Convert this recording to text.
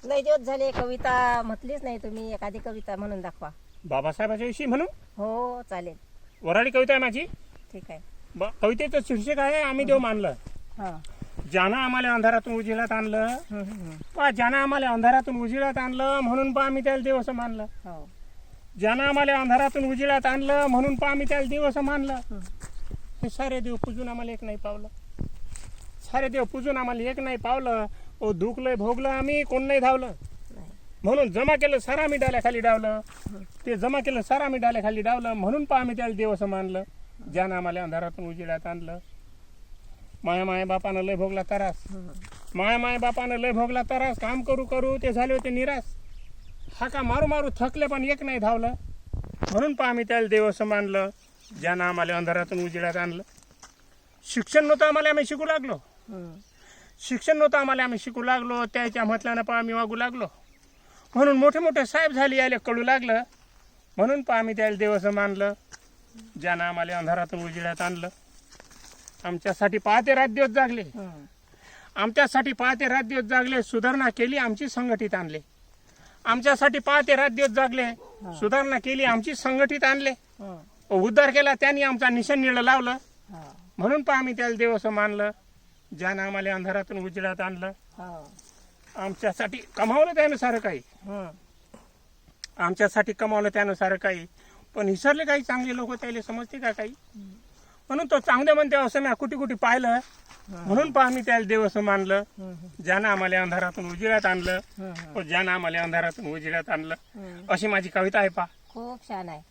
लय दिवस झाले कविता म्हटलीच नाही तुम्ही. एखादी कविता म्हणून दाखवा. बाबासाहेबाच्या विषयी म्हणून हो चालेल. वराडी कविता आहे माझी. ठीक आहे. कवितेचं शीर्षक आहे आम्ही देव मानलं. हा. ज्यानं आम्हाला अंधारातून उजेडात आणलं, पहा ज्यानं आम्हाला अंधारातून उजेडात आणलं म्हणून पहा आम्ही त्याला देव असं मानलं. हो. ज्यानं आम्हाला अंधारातून उजेडात आणलं म्हणून पहा आम्ही त्याला देव असं मानलं. हे सारे देव पूजून आम्हाला एक नाही पावलं. सारे देव पूजून आम्हाला एक नाही पावलं. ओ दुखलंय भोगलं आम्ही कोण नाही धावलं. नाही. म्हणून जमा केलं सारा आम्ही डाल्याखाली डावलं. ते जमा केलं सारा आम्ही डाल्याखाली डावलं म्हणून पहा आम्ही त्याला देव असं मानलं. ज्यानं आम्हाला अंधारातून उजेडात आणलं. माया माया बापानं लय भोगला तरास. माया माया बापानं लय भोगला तरास. काम करू करू ते झाले होते निराश. हाका मारू मारू थकले पण एक नाही धावलं. म्हणून पहा आम्ही त्याला देव असं मानलं. ज्यानं आम्हाला अंधारातून उजेडात आणलं. शिक्षण नव्हतं आम्हाला आम्ही शिकू लागलो. शिक्षण नव्हतं आम्हाला आम्ही शिकू लागलो. त्याच्या म्हटल्यानं पहा आम्ही वागू लागलो. म्हणून मोठे मोठे साहेब झाले यायला कळू लागलं. म्हणून पहा आम्ही त्याला देव असं मानलं. ज्यानं आम्हाला अंधारातून उजेडात आणलं. आमच्यासाठी पहाते रात दिवस जागले. आमच्यासाठी पहाते रात दिवस जागले. सुधारणा केली आमची संघटित आणले. आमच्यासाठी पहाते रात दिवस जागले. सुधारणा केली आमची संघटित आणले. उद्धार केला त्यांनी आमचा निशाण निळं लावलं. म्हणून पहा आम्ही त्याला देव असं मानलं. ज्यानं आम्हाला अंधारातून उजेडात आणलं. आमच्यासाठी कमावलं त्यानं सारं काही. आमच्यासाठी कमावलं त्यानं सारं काही. पण विसरले काही चांगले लोक त्याला समजते का काही. म्हणून तो चांगले म्हणते असं मी कुठे कुठे पाहिलं. म्हणून पहा आम्ही त्याला देव असं मानलं. ज्यानं आम्हाला अंधारातून उजेडात आणलं. ज्यानं आम्हाला अंधारातून उजेडात आणलं. अशी माझी कविता आहे पहा. खूप छान आहे.